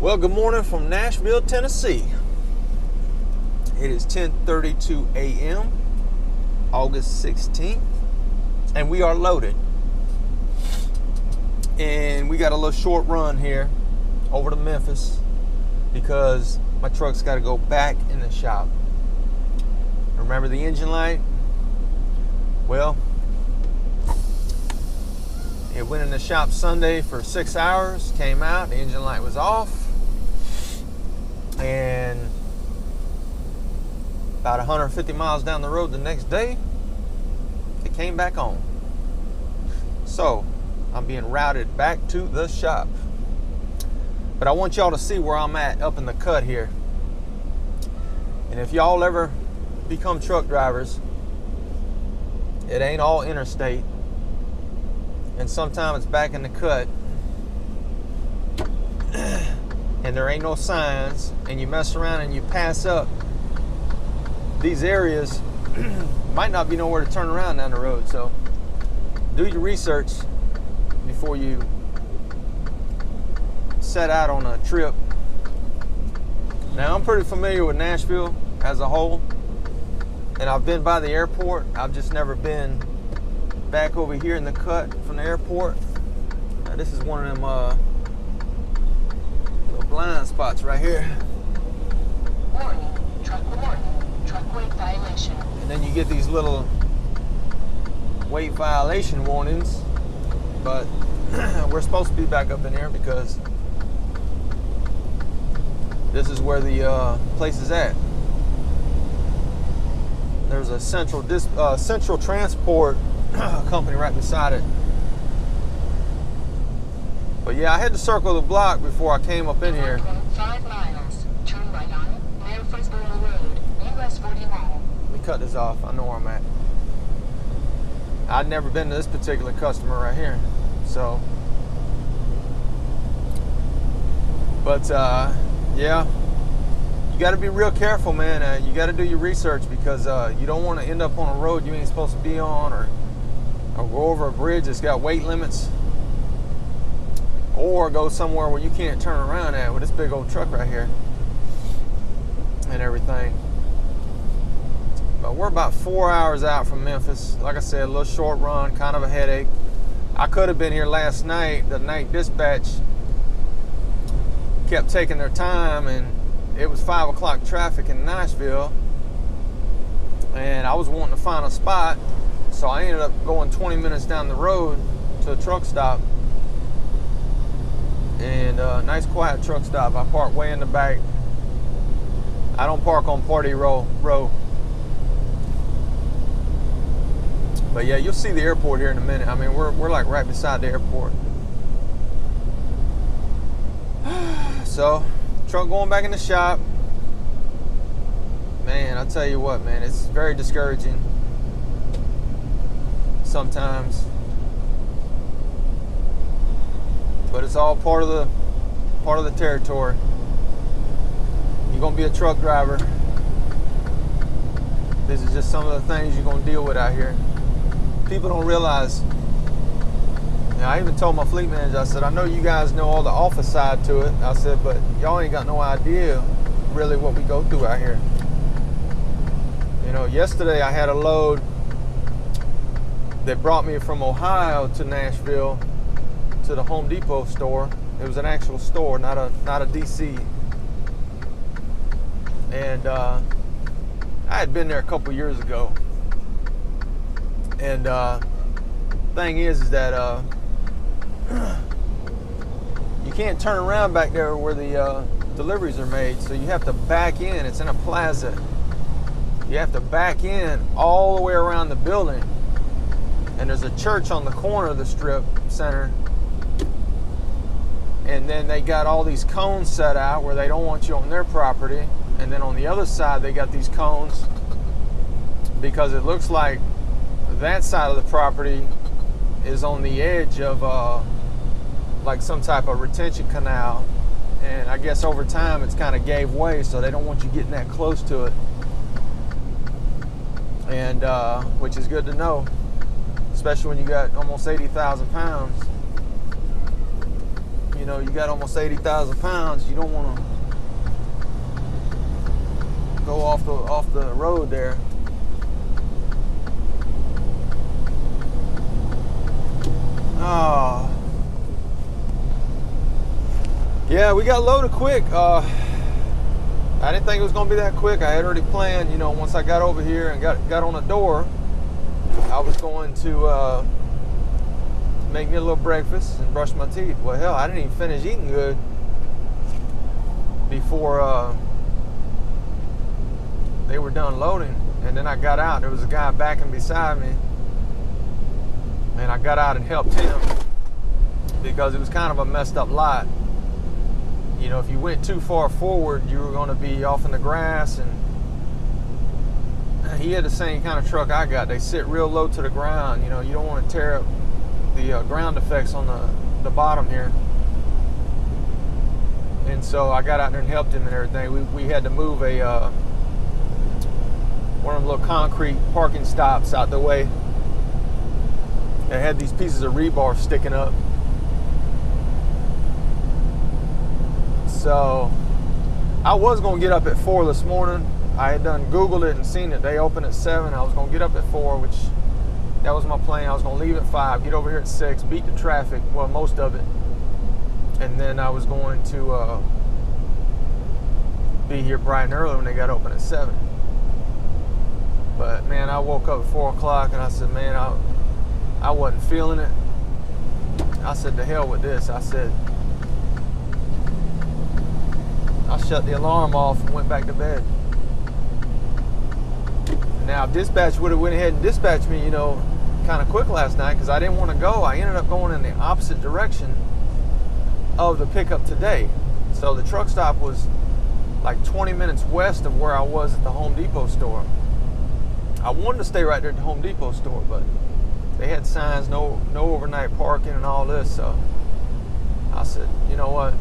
Well, good morning from Nashville, Tennessee. It is 10:32 a.m., August 16th, and we are loaded. And we got a little short run here over to Memphis because my truck's got to go back in the shop. Remember the engine light? Well, it went in the shop Sunday for 6 hours, came out, the engine light was off, and about 150 miles down the road the next day, it came back on. So, I'm being routed back to the shop. But I want y'all to see where I'm at up in the cut here. And if y'all ever become truck drivers, it ain't all interstate. And sometimes it's back in the cut. And there ain't no signs. And you mess around and you pass up these areas. Might not be nowhere to turn around down the road. So do your research before you set out on a trip. Now, I'm pretty familiar with Nashville as a whole, and I've been by the airport. I've just never been back over here in the cut from the airport. Now, this is one of them little blind spots right here. Warning, truck weight violation. And then you get these little weight violation warnings, but we're supposed to be back up in here because this is where the place is at. There's a central transport company right beside it. But yeah, I had to circle the block before I came up in here. 5 miles. Turn right on Memphis Road, US 41. Let me cut this off. I know where I'm at. I'd never been to this particular customer right here. So, but yeah, you got to be real careful, man. You got to do your research because you don't want to end up on a road you ain't supposed to be on, or go over a bridge that's got weight limits, or go somewhere where you can't turn around at with this big old truck right here and everything. But we're about 4 hours out from Memphis. Like I said, a little short run, kind of a headache. I could have been here last night. The night dispatch kept taking their time, and it was 5 o'clock traffic in Nashville, and I was wanting to find a spot, so I ended up going 20 minutes down the road to a truck stop, and a nice quiet truck stop. I parked way in the back. I don't park on party row. But yeah, you'll see the airport here in a minute. I mean, we're like right beside the airport. So, truck going back in the shop. Man, I'll tell you what, man, it's very discouraging sometimes. But it's all part of the territory. You're gonna be a truck driver. This is just some of the things you're gonna deal with out here. People don't realize. Now, I even told my fleet manager, I said, I know you guys know all the office side to it. I said, but y'all ain't got no idea really what we go through out here. You know, yesterday I had a load that brought me from Ohio to Nashville to the Home Depot store. It was an actual store, not a DC. And I had been there a couple years ago. And thing is that you can't turn around back there where the deliveries are made, so you have to back in. It's in a plaza. You have to back in all the way around the building, and there's a church on the corner of the strip center, and then they got all these cones set out where they don't want you on their property, and then on the other side they got these cones because it looks like that side of the property is on the edge of like some type of retention canal, and I guess over time it's kind of gave way, so they don't want you getting that close to it, and which is good to know, especially when you got almost 80,000 pounds. You know, you got almost 80,000 pounds. You don't want to go off the road there. Oh. Yeah, we got loaded quick. I didn't think it was going to be that quick. I had already planned, you know, once I got over here and got on the door, I was going to make me a little breakfast and brush my teeth. Well, hell, I didn't even finish eating good before they were done loading. And then I got out. There was a guy backing beside me. And I got out and helped him because it was kind of a messed up lot. You know, if you went too far forward, you were going to be off in the grass. And he had the same kind of truck I got. They sit real low to the ground. You know, you don't want to tear up the ground effects on the bottom here. And so I got out there and helped him and everything. We had to move one of them little concrete parking stops out the way. It had these pieces of rebar sticking up. So I was going to get up at 4 this morning. I had done Googled it and seen it. They open at 7. I was going to get up at 4, which that was my plan. I was going to leave at 5, get over here at 6, beat the traffic, well, most of it. And then I was going to be here bright and early when they got open at 7. But man, I woke up at 4 o'clock and I said, man, I wasn't feeling it. I said, to hell with this. I said, I shut the alarm off and went back to bed. Now, if dispatch would have went ahead and dispatched me, you know, kind of quick last night because I didn't want to go. I ended up going in the opposite direction of the pickup today. So the truck stop was like 20 minutes west of where I was at the Home Depot store. I wanted to stay right there at the Home Depot store, but they had signs, no overnight parking and all this. So I said, you know what?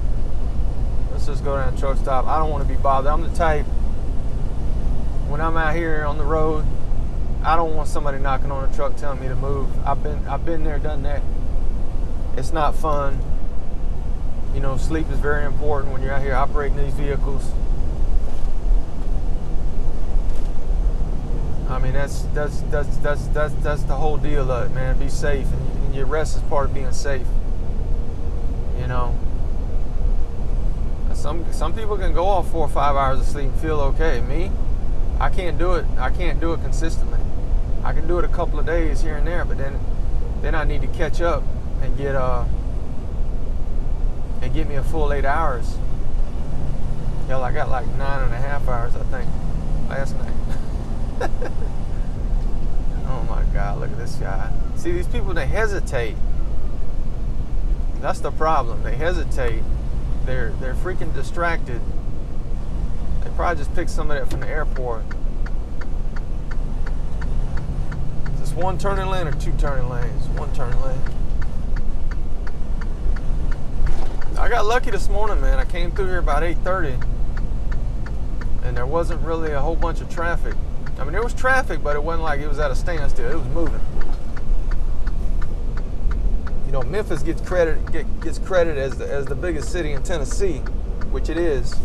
Let's just go down to the truck stop. I don't want to be bothered. I'm the type, when I'm out here on the road, I don't want somebody knocking on the truck telling me to move. I've been there, done that. It's not fun. You know, sleep is very important when you're out here operating these vehicles. I mean, that's the whole deal of it, man. Be safe, and your rest is part of being safe. You know, some people can go off 4 or 5 hours of sleep and feel okay. Me, I can't do it. I can't do it consistently. I can do it a couple of days here and there, but then I need to catch up and get me a full 8 hours. Hell, I got like 9.5 hours, I think, last night. Oh my God, look at this guy. See, these people, they hesitate. That's the problem. They hesitate. They're freaking distracted. They probably just picked somebody up from the airport. Is this one turning lane or 2 turning lanes? 1 turning lane. I got lucky this morning, man. I came through here about 8:30 and there wasn't really a whole bunch of traffic. I mean, there was traffic, but it wasn't like it was at a standstill. It was moving. You know, Memphis gets credit as the biggest city in Tennessee, which it is.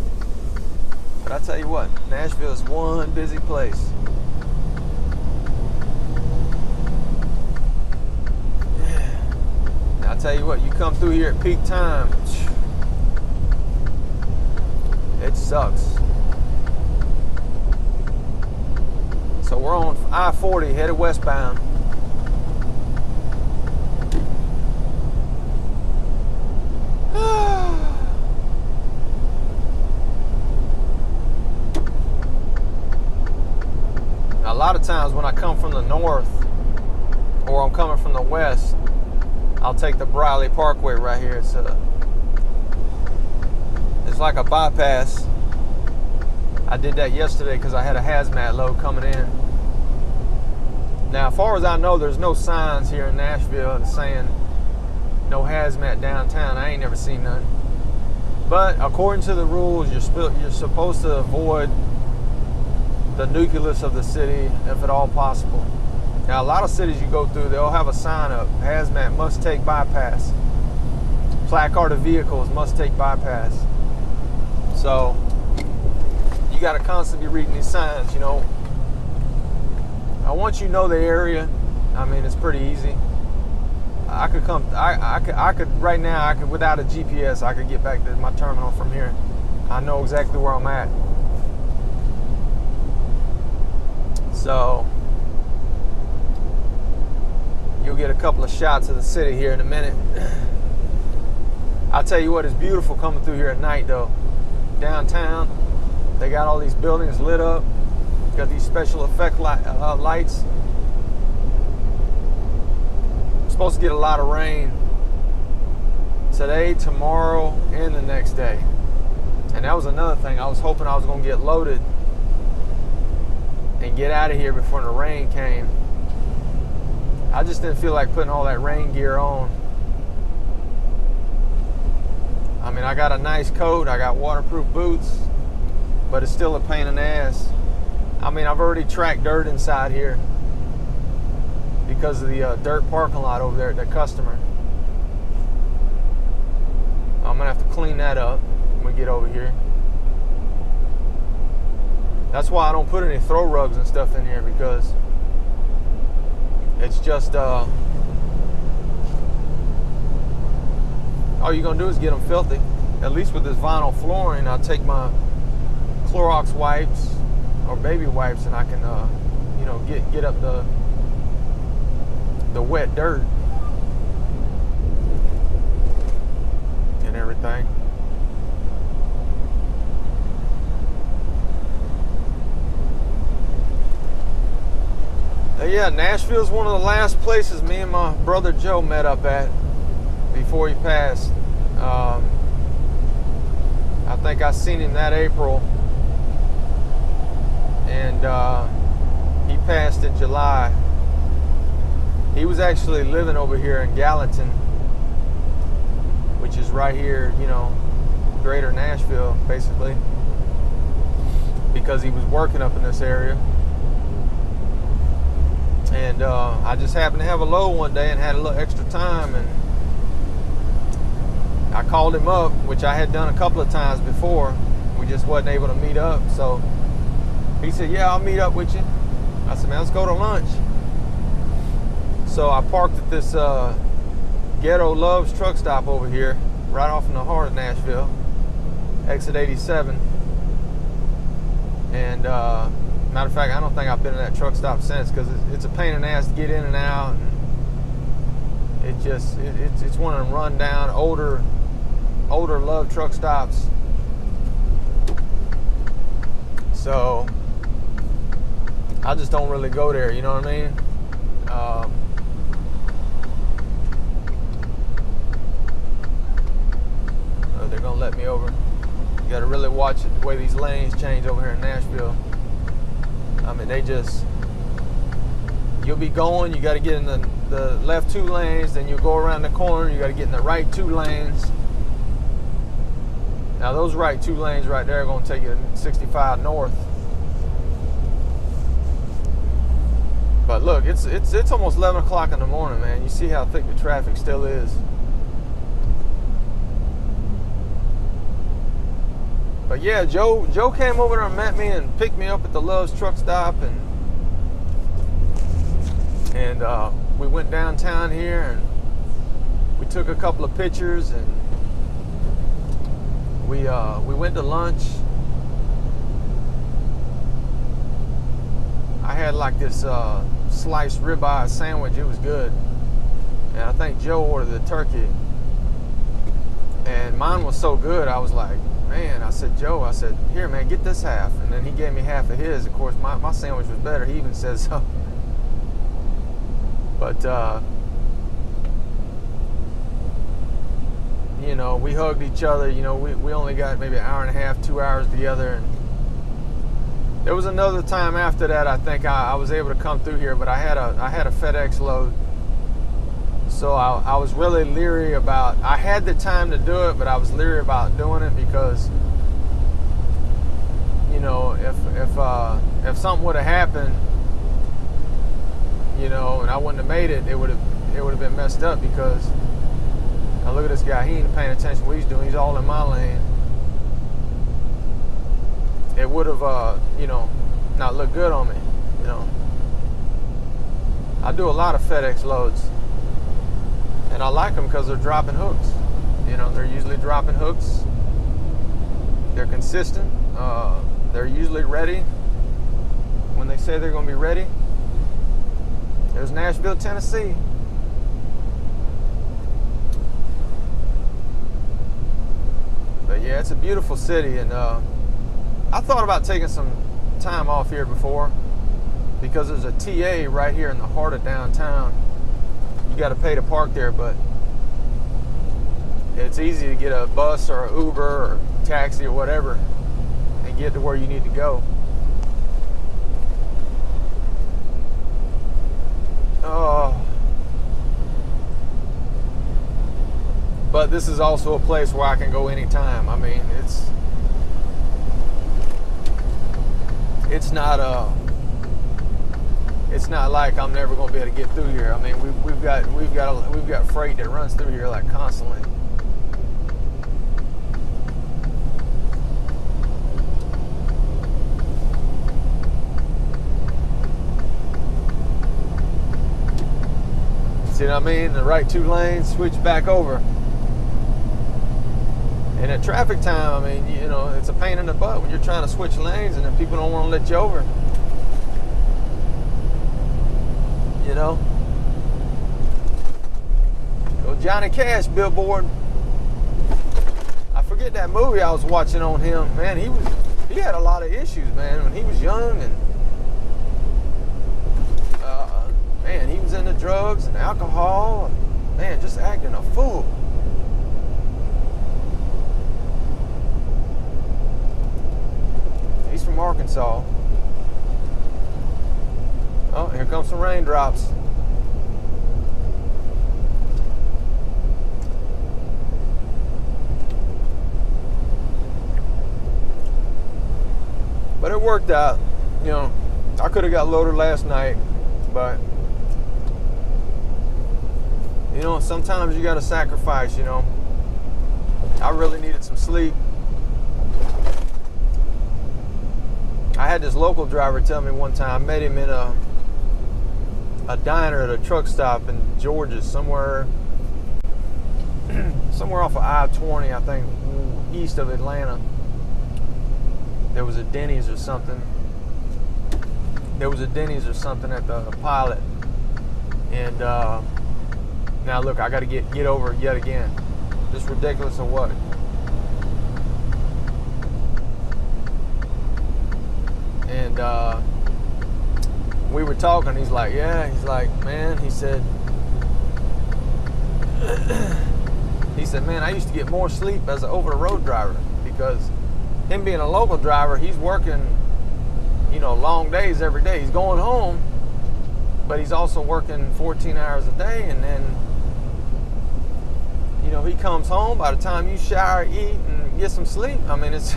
But I tell you what, Nashville is one busy place. Yeah. Now I tell you what, you come through here at peak time, it sucks. So we're on I-40 headed westbound. A lot of times when I come from the north or I'm coming from the west, I'll take the Briley Parkway right here. It's like a bypass. I did that yesterday because I had a hazmat load coming in. Now, as far as I know, there's no signs here in Nashville saying no hazmat downtown. I ain't never seen none. But according to the rules, you're supposed to avoid the nucleus of the city if at all possible. Now, a lot of cities you go through, they'll have a sign up, hazmat must take bypass. placarded vehicles must take bypass. So you got to constantly be reading these signs, you know. Once you know the area, I mean, it's pretty easy. I could right now, I could, without a GPS, I could get back to my terminal from here. I know exactly where I'm at. So you'll get a couple of shots of the city here in a minute. I'll tell you what, it's beautiful coming through here at night though. Downtown, they got all these buildings lit up. Got these special effect lights. Supposed to get a lot of rain today, tomorrow, and the next day. And that was another thing. I was hoping I was going to get loaded and get out of here before the rain came. I just didn't feel like putting all that rain gear on. I mean, I got a nice coat, I got waterproof boots, but it's still a pain in the ass. I mean, I've already tracked dirt inside here because of the dirt parking lot over there at that customer. I'm gonna have to clean that up when we get over here. That's why I don't put any throw rugs and stuff in here, because it's just all you're gonna do is get them filthy. At least with this vinyl flooring, I'll take my Clorox wipes or baby wipes and I can you know, get up the wet dirt and everything. Yeah, Nashville's one of the last places me and my brother Joe met up at before he passed. I think I seen him that April, and he passed in July. He was actually living over here in Gallatin, which is right here, you know, greater Nashville, basically, because he was working up in this area. And I just happened to have a load one day and had a little extra time, and I called him up, which I had done a couple of times before. We just wasn't able to meet up. So he said, yeah, I'll meet up with you. I said, man, let's go to lunch. So I parked at this Ghetto Loves truck stop over here, right off in the heart of Nashville, exit 87. And matter of fact, I don't think I've been in that truck stop since, because it's a pain in the ass to get in and out. And it's one of them run down, older love truck stops. So I just don't really go there, you know what I mean? They're gonna let me over. You gotta really watch it, the way these lanes change over here in Nashville. I mean, you'll be going, you gotta get in the left 2 lanes, then you'll go around the corner, you gotta get in the right 2 lanes. Now those right 2 lanes right there are gonna take you to 65 north. But look, it's almost 11 o'clock in the morning, man. You see how thick the traffic still is. But yeah, Joe came over there and met me and picked me up at the Love's truck stop, and we went downtown here and we took a couple of pictures, and we went to lunch. I had like this sliced ribeye sandwich. It was good, and I think Joe ordered the turkey, and mine was so good. I was like, man, I said, Joe, I said, here, man, get this half. And then he gave me half of his. Of course, my sandwich was better. He even says so. But, you know, we hugged each other. You know, we only got maybe an hour and a half, 2 hours together. And there was another time after that, I think I was able to come through here, but I had a FedEx load. So I was really leery about, I had the time to do it, but I was leery about doing it because, you know, if something would have happened, you know, and I wouldn't have made it, it would have been messed up, because Now look at this guy. He ain't paying attention to what he's doing. He's all in my lane. It would have, not looked good on me. I do a lot of FedEx loads, and I like them because they're dropping hooks. They're usually dropping hooks. They're consistent. They're usually ready when they say they're going to be ready. There's Nashville, Tennessee. But yeah, it's a beautiful city, and I thought about taking some time off here before, because there's a TA right here in the heart of downtown. You got to pay to park there, but it's easy to get a bus or an Uber or taxi or whatever and get to where you need to go. But this is also a place where I can go anytime. I mean, it's not like I'm never going to be able to get through here. I mean, we've got freight that runs through here like constantly. See what I mean? The right 2 lanes, switch back over. And at traffic time, I mean, it's a pain in the butt when you're trying to switch lanes and then people don't want to let you over. Go Johnny Cash billboard. I forget that movie I was watching on him. Man, he had a lot of issues, man, when he was young, and man, he was into drugs and alcohol, and man, just acting a fool. He's from Arkansas. Oh, here comes some raindrops. But it worked out. I could have got loaded last night, but sometimes you got to sacrifice. I really needed some sleep. I had this local driver tell me one time, I met him in a diner at a truck stop in Georgia, somewhere off of I-20, I think, east of Atlanta. There was a Denny's or something. At the Pilot. And now look, I got to get over it yet again. Just ridiculous or what? And we were talking. He's like, man, he said, man, I used to get more sleep as an over-the-road driver, because him being a local driver, he's working, long days every day. He's going home, but he's also working 14 hours a day, and then, he comes home. By the time you shower, eat, and get some sleep, I mean, it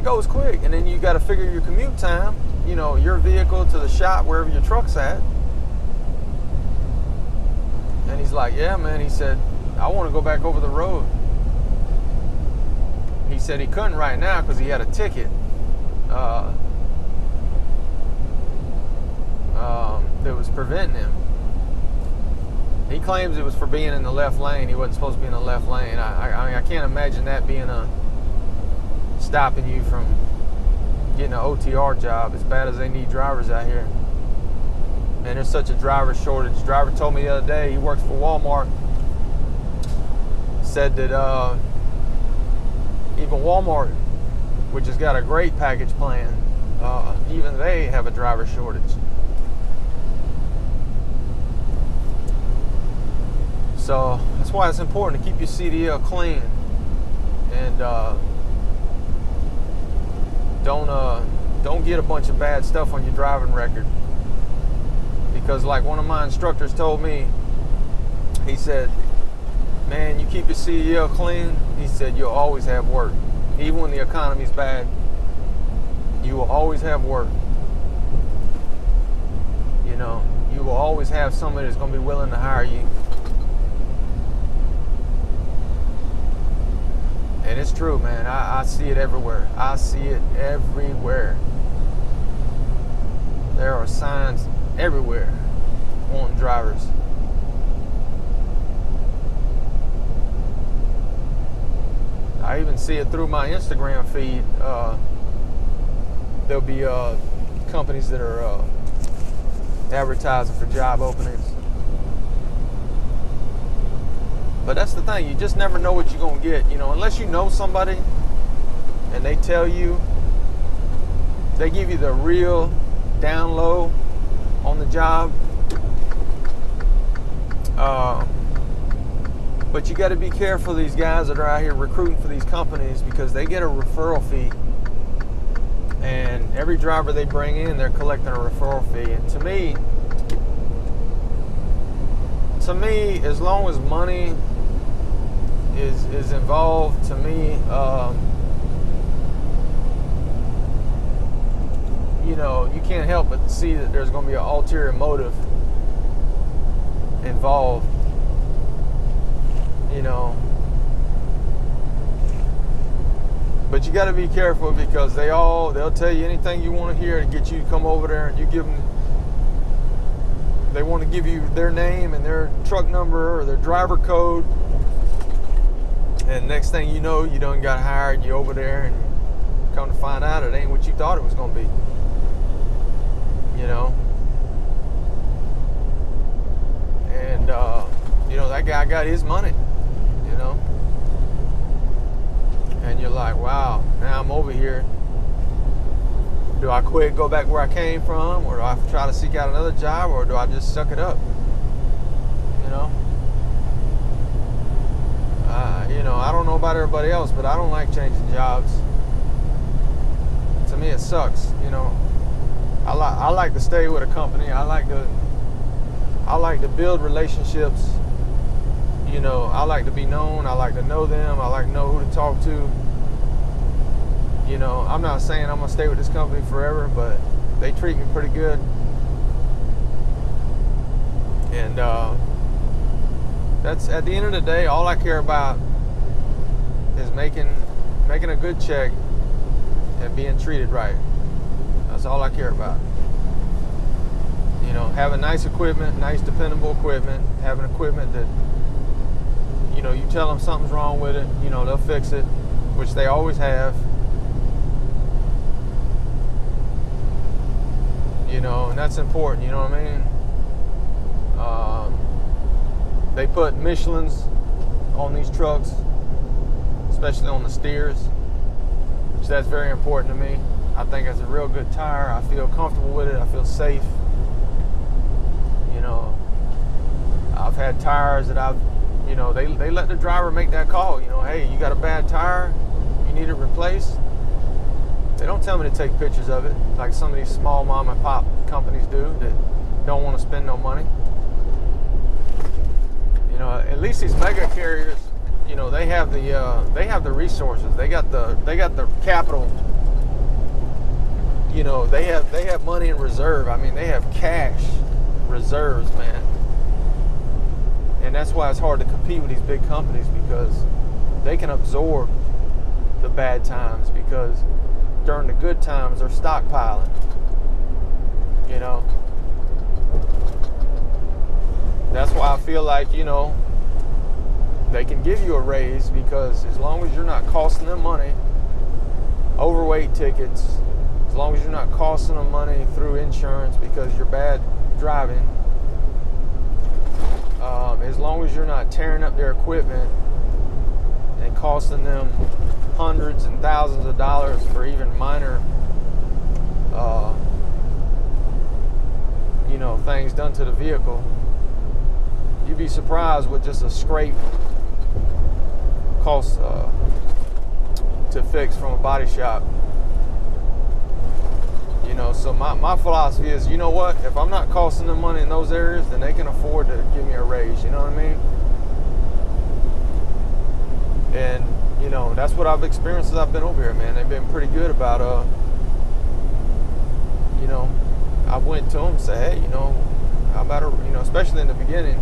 goes quick. And then you got to figure your commute time, your vehicle to the shop, wherever your truck's at. And he's like, yeah, man, he said, I want to go back over the road. He said he couldn't right now because he had a ticket that was preventing him. He claims it was for being in the left lane. He wasn't supposed to be in the left lane. I mean, I can't imagine that being stopping you from getting an OTR job, as bad as they need drivers out here. Man, there's such a driver shortage. The driver told me the other day, he works for Walmart, said that even Walmart, which has got a great package plan, even they have a driver shortage. So that's why it's important to keep your CDL clean, and don't get a bunch of bad stuff on your driving record. Because like one of my instructors told me, he said, man, you keep your CDL clean, he said, you'll always have work. Even when the economy's bad, you will always have work. You will always have somebody that's going to be willing to hire you. And it's true, man. I see it everywhere. I see it everywhere. There are signs everywhere wanting drivers. I even see it through my Instagram feed. There'll be companies that are advertising for job openings. But that's the thing, you just never know what you're going to get, you know, unless you know somebody and they tell you, they give you the real down low on the job. But you got to be careful of these guys that are out here recruiting for these companies, because they get a referral fee. And every driver they bring in, they're collecting a referral fee. And to me, as long as money is involved, to me, you know, you can't help but see that there's going to be an ulterior motive involved, you know. But you got to be careful, because they'll tell you anything you want to hear to get you to come over there, and you give them, they want to give you their name and their truck number or their driver code, and next thing you know, you done got hired, you over there, and come to find out it ain't what you thought it was going to be, you know. And you know, that guy got his money, you know. And you're like, wow, now I'm over here. Do I quit, go back where I came from, or do I try to seek out another job, or do I just suck it up? You know? You know, I don't know about everybody else, but I don't like changing jobs. To me, it sucks. You know, I like to stay with a company. I like to build relationships. You know, I like to be known. I like to know them. I like to know who to talk to. You know, I'm not saying I'm going to stay with this company forever, but they treat me pretty good. And that's, at the end of the day, all I care about is making a good check and being treated right. That's all I care about. You know, having nice equipment, nice dependable equipment, having equipment that, you know, you tell them something's wrong with it, you know, they'll fix it, which they always have. You know, and that's important, you know what I mean? They put Michelins on these trucks, especially on the steers, which that's very important to me. I think it's a real good tire. I feel comfortable with it. I feel safe. You know, I've had tires that you know, they let the driver make that call. You know, hey, you got a bad tire, you need it replaced. They don't tell me to take pictures of it like some of these small mom and pop companies do that don't want to spend no money. You know, at least these mega carriers, you know, they have the resources. They got the capital. You know, they have money in reserve. I mean, they have cash reserves, man. And that's why it's hard to compete with these big companies, because they can absorb the bad times, because during the good times they're stockpiling. You know, that's why I feel like, you know, they can give you a raise, because as long as you're not costing them money, overweight tickets, as long as you're not costing them money through insurance because you're bad driving, as long as you're not tearing up their equipment and costing them hundreds and thousands of dollars for even minor, you know, things done to the vehicle, you'd be surprised what just a scrape costs to fix from a body shop. You know, so my philosophy is, you know what, if I'm not costing them money in those areas, then they can afford to give me a raise, you know what I mean? And, you know, that's what I've experienced as I've been over here, man. They've been pretty good about, you know, I went to them and said, hey, you know, how about, you know, especially in the beginning,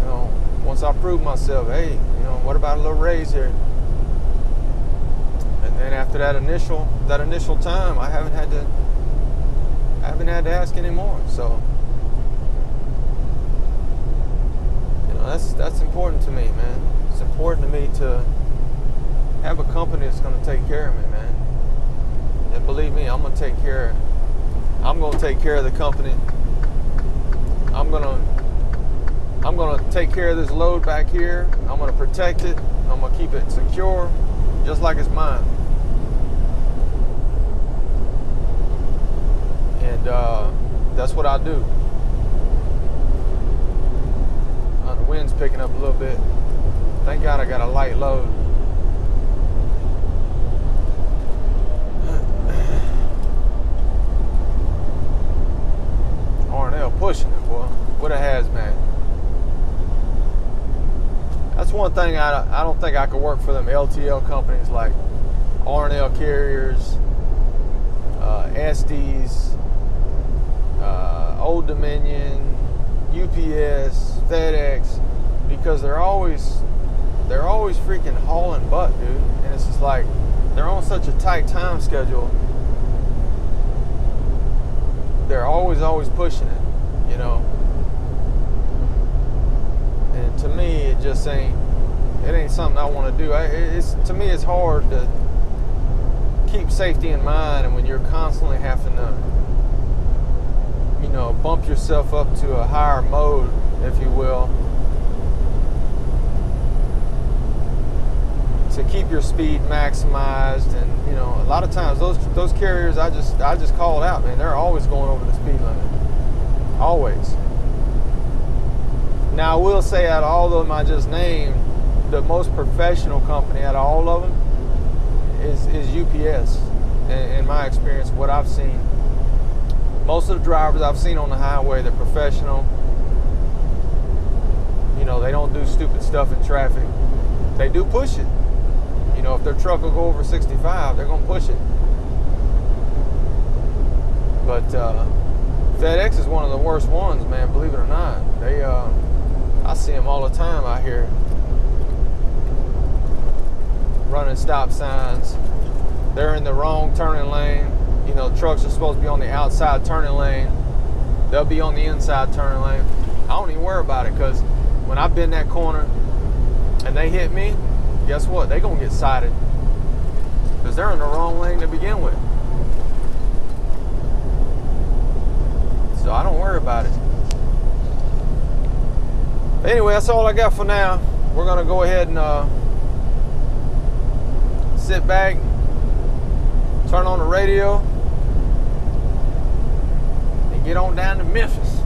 you know, once I proved myself, hey, you what about a little raise here? And then after that initial time, I haven't had to ask anymore. So, that's important to me, man. It's important to me to have a company that's going to take care of me, man. And believe me, I'm going to take care of the company. I'm going to take care of this load back here. I'm going to protect it. I'm going to keep it secure, just like it's mine. And that's what I do. The wind's picking up a little bit. Thank God I got a light load. R&L pushing it, boy. What a hazmat. That's one thing I don't think I could work for them LTL companies like R&L carriers, Estes, Old Dominion, UPS, FedEx, because they're always freaking hauling butt, dude. And it's just like they're on such a tight time schedule. They're always pushing it, And to me, it just ain't something I want to do. To me, it's hard to keep safety in mind, and when you're constantly having to, bump yourself up to a higher mode, if you will, to keep your speed maximized. And a lot of times those carriers I just called out, man, they're always going over the speed limit, always. Now I will say, out of all of them I just named, the most professional company out of all of them is UPS. In my experience, what I've seen, most of the drivers I've seen on the highway, they're professional. They don't do stupid stuff in traffic. They do push it. If their truck will go over 65, they're going to push it. But FedEx is one of the worst ones, man, believe it or not. I see them all the time out here running stop signs. They're in the wrong turning lane. Trucks are supposed to be on the outside turning lane. They'll be on the inside turning lane. I don't even worry about it, because when I bend that corner and they hit me, guess what? They're going to get cited, because they're in the wrong lane to begin with. So I don't worry about it. But anyway, that's all I got for now. We're going to go ahead and sit back, turn on the radio, and get on down to Memphis.